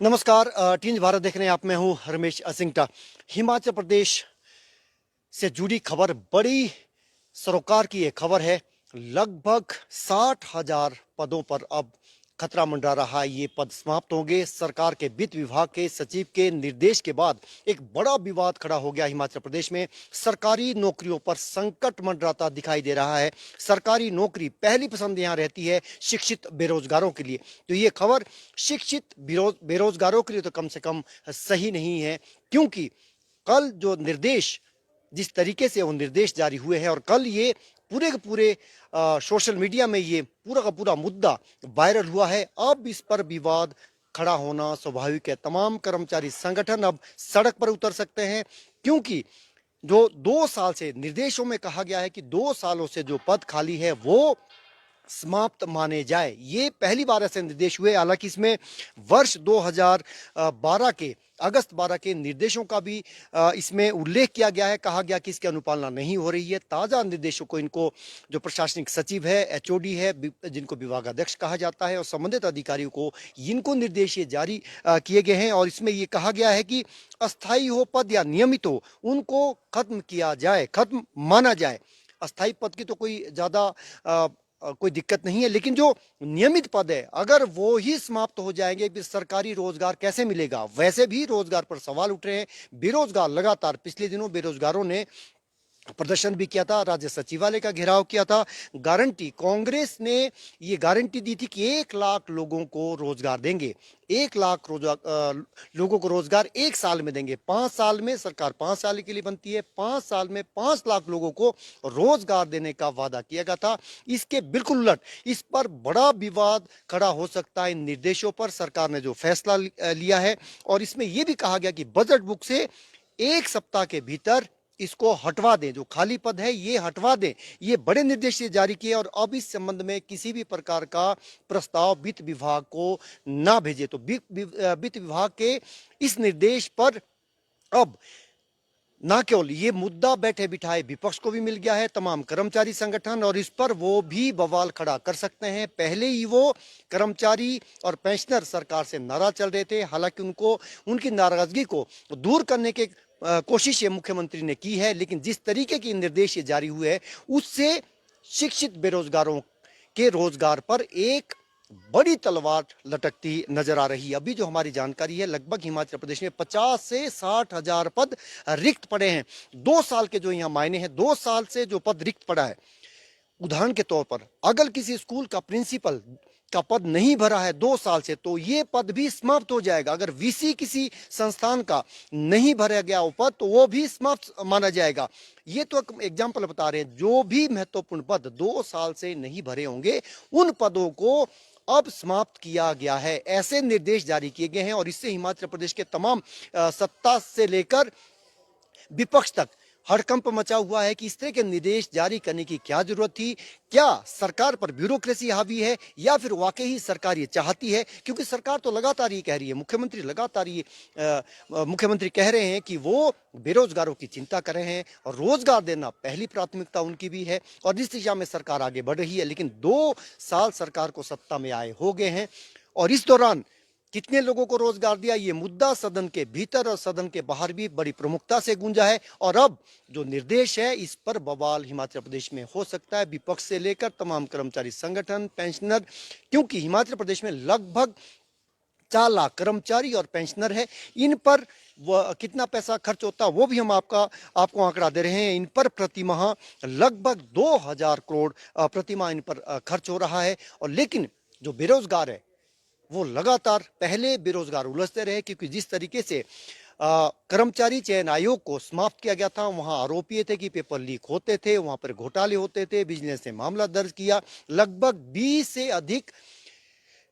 नमस्कार, टीन्स भारत देख रहे हैं आप। मैं हूं रमेश असिंगटा। हिमाचल प्रदेश से जुड़ी खबर, बड़ी सरोकार की ये खबर है। लगभग 60,000 पदों पर अब खतरा मंडरा रहा है। ये पद समाप्त होंगे। सरकार के वित्त विभाग के सचिव के निर्देश के बाद एक बड़ा विवाद खड़ा हो गया हिमाचल प्रदेश में। सरकारी नौकरियों पर संकट मंडराता दिखाई दे रहा है। सरकारी नौकरी पहली पसंद यहां रहती है शिक्षित बेरोजगारों के लिए। तो ये खबर शिक्षित बेरोजगारों के लिए तो कम से कम सही नहीं है, क्योंकि कल जो निर्देश, जिस तरीके से वो निर्देश जारी हुए हैं, और कल ये पूरे के पूरे सोशल मीडिया में ये पूरा का पूरा मुद्दा वायरल हुआ है। अब इस पर विवाद खड़ा होना स्वाभाविक है। तमाम कर्मचारी संगठन अब सड़क पर उतर सकते हैं, क्योंकि जो 2 साल से निर्देशों में कहा गया है कि 2 सालों से जो पद खाली है वो समाप्त माने जाए। ये पहली बार ऐसे निर्देश हुए। हालांकि इसमें वर्ष 2012 के अगस्त 12 के निर्देशों का भी इसमें उल्लेख किया गया है। कहा गया कि इसकी अनुपालना नहीं हो रही है। ताजा निर्देशों को, इनको जो प्रशासनिक सचिव है, एचओडी है, जिनको विभागाध्यक्ष कहा जाता है, और संबंधित अधिकारियों को इनको निर्देश ये जारी किए गए हैं। और इसमें ये कहा गया है कि अस्थायी हो पद या नियमित हो, उनको खत्म किया जाए, खत्म माना जाए। अस्थायी पद की तो कोई ज्यादा कोई दिक्कत नहीं है, लेकिन जो नियमित पद है अगर वो ही समाप्त हो जाएंगे, फिर सरकारी रोजगार कैसे मिलेगा? वैसे भी रोजगार पर सवाल उठ रहे हैं। बेरोजगार लगातार पिछले दिनों बेरोजगारों ने प्रदर्शन भी किया था, राज्य सचिवालय का घेराव किया था। गारंटी, कांग्रेस ने ये गारंटी दी थी कि 1 लाख लोगों को रोजगार देंगे। 1 लाख लोगों को रोजगार 1 साल में देंगे। 5 साल में, सरकार 5 साल के लिए बनती है, 5 साल में 5 लाख लोगों को रोजगार देने का वादा किया गया था। इसके बिल्कुल उलट इस पर बड़ा विवाद खड़ा हो सकता है। इन निर्देशों पर सरकार ने जो फैसला लिया है, और इसमें यह भी कहा गया कि बजट बुक से 1 सप्ताह के भीतर इसको हटवा दें, जो खाली पद है ये हटवा दें। ये बड़े निर्देश जारी किए, और अब इस संबंध में किसी भी प्रकार का प्रस्ताव वित्त विभाग को ना भेजे। तो वित्त विभाग के इस निर्देश पर अब ना केवल ये मुद्दा बैठे बिठाए विपक्ष को भी मिल गया है, तमाम कर्मचारी संगठन, और इस पर वो भी बवाल खड़ा कर सकते हैं। पहले ही वो कर्मचारी और पेंशनर सरकार से नाराज चल रहे थे। हालांकि उनकी नाराजगी को दूर करने के कोशिश ये मुख्यमंत्री ने की है, लेकिन जिस तरीके की निर्देश ये जारी हुए हैं उससे शिक्षित बेरोजगारों के रोजगार पर एक बड़ी तलवार लटकती नजर आ रही है। अभी जो हमारी जानकारी है, लगभग हिमाचल प्रदेश में 50 से 60,000 पद रिक्त पड़े हैं। 2 साल के जो यहाँ मायने हैं, 2 साल से जो पद रिक्त पड़ा है, उदाहरण के तौर पर अगर किसी स्कूल का प्रिंसिपल का पद नहीं भरा है 2 साल से, तो ये पद भी समाप्त हो जाएगा। अगर वीसी किसी संस्थान का नहीं भरा गया वो पद, तो वो भी समाप्त माना जाएगा। ये तो एक एग्जाम्पल बता रहे हैं। जो भी महत्वपूर्ण पद 2 साल से नहीं भरे होंगे, उन पदों को अब समाप्त किया गया है। ऐसे निर्देश जारी किए गए हैं, और इससे हिमाचल प्रदेश के तमाम सत्ता से लेकर विपक्ष तक हड़कंप मचा हुआ है कि इस तरह के निर्देश जारी करने की क्या जरूरत थी। क्या सरकार पर ब्यूरोक्रेसी हावी है, या फिर वाकई ही सरकार ये चाहती है? क्योंकि सरकार तो लगातार ये कह रही है, मुख्यमंत्री कह रहे हैं कि वो बेरोजगारों की चिंता कर रहे हैं, और रोजगार देना पहली प्राथमिकता उनकी भी है, और इस दिशा में सरकार आगे बढ़ रही है। लेकिन 2 साल सरकार को सत्ता में आए हो गए हैं, और इस दौरान कितने लोगों को रोजगार दिया, ये मुद्दा सदन के भीतर और सदन के बाहर भी बड़ी प्रमुखता से गूंजा है। और अब जो निर्देश है, इस पर बवाल हिमाचल प्रदेश में हो सकता है, विपक्ष से लेकर तमाम कर्मचारी संगठन, पेंशनर, क्योंकि हिमाचल प्रदेश में लगभग 4 लाख कर्मचारी और पेंशनर है। इन पर कितना पैसा खर्च होता है वो भी हम आपको आंकड़ा दे रहे हैं। इन पर प्रतिमाह लगभग 2,000 करोड़ प्रतिमाह इन पर खर्च हो रहा है। और लेकिन जो बेरोजगार है, वो लगातार पहले बेरोजगार उलझते रहे, क्योंकि जिस तरीके से कर्मचारी चयन आयोग को समाप्त किया गया था, वहां आरोप ये थे कि पेपर लीक होते थे, वहां पर घोटाले होते थे। विजिलेंस ने मामला दर्ज किया। लगभग 20 से अधिक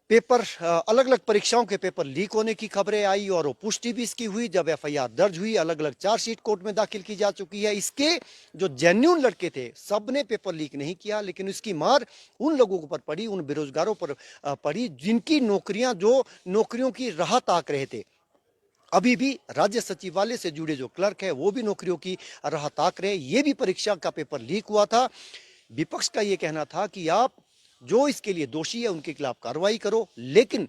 पेपर, अलग अलग परीक्षाओं के पेपर लीक होने की खबरें आई, और वो पुष्टि भी इसकी हुई जब एफआईआर दर्ज हुई। अलग अलग चार्जशीट कोर्ट में दाखिल की जा चुकी है। इसके जो जेन्युइन लड़के थे, सबने पेपर लीक नहीं किया, लेकिन इसकी मार उन लोगों पर पड़ी, उन बेरोजगारों पर पड़ी, जिनकी नौकरियों की राह ताक रहे थे। अभी भी राज्य सचिवालय से जुड़े जो क्लर्क है, वो भी नौकरियों की राह ताक रहे। ये भी परीक्षा का पेपर लीक हुआ था। विपक्ष का ये कहना था कि आप जो इसके लिए दोषी है उनके खिलाफ कार्रवाई करो, लेकिन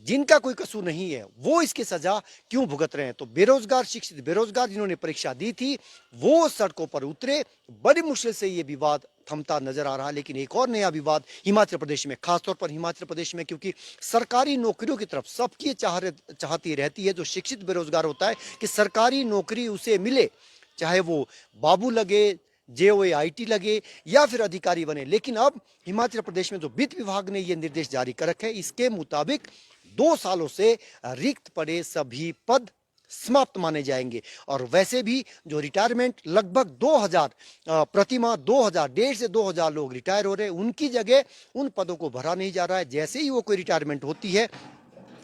जिनका कोई कसूर नहीं है वो इसकी सजा क्यों भुगत रहे हैं। तो बेरोजगार, शिक्षित बेरोजगार जिन्होंने परीक्षा दी थी वो सड़कों पर उतरे। बड़ी मुश्किल से ये विवाद थमता नजर आ रहा है। लेकिन एक और नया विवाद हिमाचल प्रदेश में, खासतौर पर हिमाचल प्रदेश में, क्योंकि सरकारी नौकरियों की तरफ सबकी चाहती रहती है जो शिक्षित बेरोजगार होता है कि सरकारी नौकरी उसे मिले, चाहे वो बाबू लगे, JOAIT लगे या फिर अधिकारी बने। लेकिन अब हिमाचल प्रदेश में जो वित्त विभाग ने यह निर्देश जारी कर रखे हैं, इसके मुताबिक 2 सालों से रिक्त पड़े सभी पद समाप्त माने जाएंगे। और वैसे भी जो रिटायरमेंट लगभग 2000 प्रतिमाह 2000, 1.5 से 2000 लोग रिटायर हो रहे हैं, उनकी जगह उन पदों को भरा नहीं जा रहा है। जैसे ही वो कोई रिटायरमेंट होती है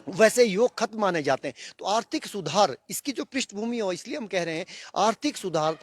वैसे योग खत्म माने जाते हैं। तो आर्थिक सुधार, इसकी जो पृष्ठभूमि हो, इसलिए हम कह रहे हैं आर्थिक सुधार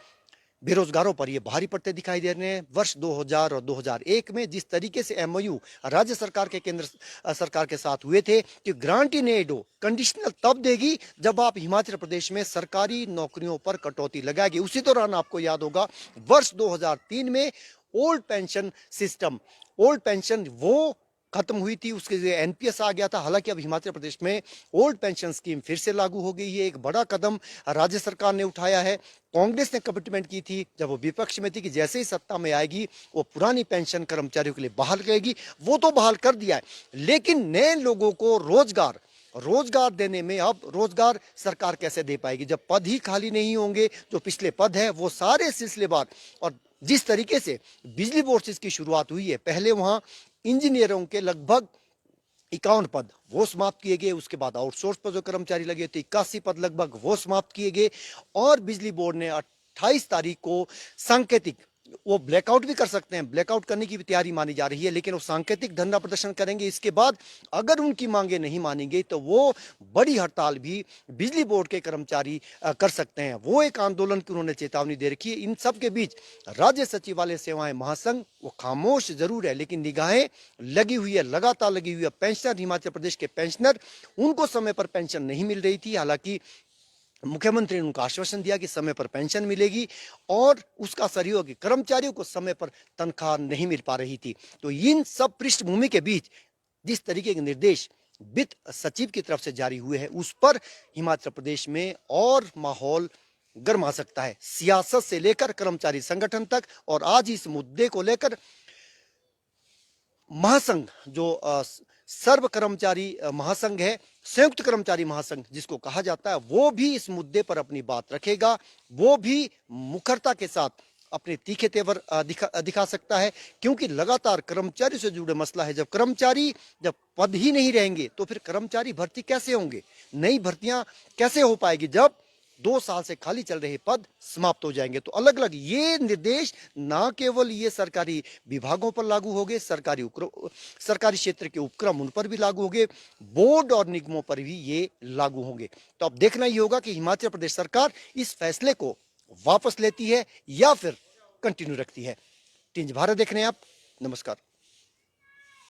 बेरोजगारों पर ये भारी पड़ते दिखाई दे रहे हैं। वर्ष 2000 और 2001 में जिस तरीके से MOU राज्य सरकार के केंद्र सरकार के साथ हुए थे कि ग्रांट इन एड हो, कंडीशनल तब देगी जब आप हिमाचल प्रदेश में सरकारी नौकरियों पर कटौती लगाएगी। उसी दौरान आपको याद होगा वर्ष 2003 में old pension system, old pension वो खत्म हुई थी, उसके लिए NPS आ गया था। हालांकि अब हिमाचल प्रदेश में ओल्ड पेंशन स्कीम फिर से लागू हो गई है। एक बड़ा कदम राज्य सरकार ने उठाया है। कांग्रेस ने कमिटमेंट की थी जब वो विपक्ष में थी कि जैसे ही सत्ता में आएगी वो पुरानी पेंशन कर्मचारियों के लिए बहाल करेगी। वो तो बहाल कर दिया है, लेकिन नए लोगों को रोजगार देने में अब रोजगार सरकार कैसे दे पाएगी जब पद ही खाली नहीं होंगे। जो पिछले पद है वो सारे सिलसिलेवार, और जिस तरीके से बिजली बोर्ड से इसकी शुरुआत हुई है, पहले वहां इंजीनियरों के लगभग 51 पद वो समाप्त किए गए। उसके बाद आउटसोर्स पर जो कर्मचारी लगे थे 81 पद लगभग वो समाप्त किए गए। और बिजली बोर्ड ने 28 तारीख को सांकेतिक, वो ब्लैकआउट भी कर सकते हैं, ब्लैकआउट करने की भी तैयारी मानी जा रही है, लेकिन वो सांकेतिक धरना प्रदर्शन करेंगे। इसके बाद अगर उनकी मांगे नहीं मानी गई तो वो बड़ी हड़ताल भी बिजली बोर्ड के कर्मचारी कर सकते हैं। वो एक आंदोलन की उन्होंने चेतावनी दे रखी है। इन सब के बीच राज्य सचिवालय सेवाएं महासंघ वो खामोश जरूर है, लेकिन निगाहें लगी हुई है, लगातार लगी हुई है। पेंशनर, हिमाचल प्रदेश के पेंशनर, उनको समय पर पेंशन नहीं मिल रही थी। हालांकि मुख्यमंत्री ने उनको आश्वासन दिया कि समय पर पेंशन मिलेगी, और उसका सहयोग कर्मचारियों को समय पर तनख्वाह नहीं मिल पा रही थी। तो इन सब पृष्ठभूमि के बीच जिस तरीके के निर्देश वित्त सचिव की तरफ से जारी हुए हैं, उस पर हिमाचल प्रदेश में और माहौल गर्मा सकता है, सियासत से लेकर कर्मचारी संगठन तक। और आज इस मुद्दे को लेकर महासंघ, जो सर्व कर्मचारी महासंघ है, संयुक्त कर्मचारी महासंघ जिसको कहा जाता है, वो भी इस मुद्दे पर अपनी बात रखेगा। वो भी मुखरता के साथ अपने तीखे तेवर दिखा सकता है, क्योंकि लगातार कर्मचारी से जुड़े मसला है। जब पद ही नहीं रहेंगे तो फिर कर्मचारी भर्ती कैसे होंगे, नई भर्तियां कैसे हो पाएगी जब 2 साल से खाली चल रहे पद समाप्त हो जाएंगे। तो अलग अलग ये निर्देश ना केवल ये सरकारी विभागों पर लागू होंगे, सरकारी क्षेत्र के उपक्रम उन पर भी लागू होंगे, बोर्ड और निगमों पर भी ये लागू होंगे। तो अब देखना ही होगा कि हिमाचल प्रदेश सरकार इस फैसले को वापस लेती है या फिर कंटिन्यू रखती है। टिंज भारत देख रहे हैं आप, नमस्कार।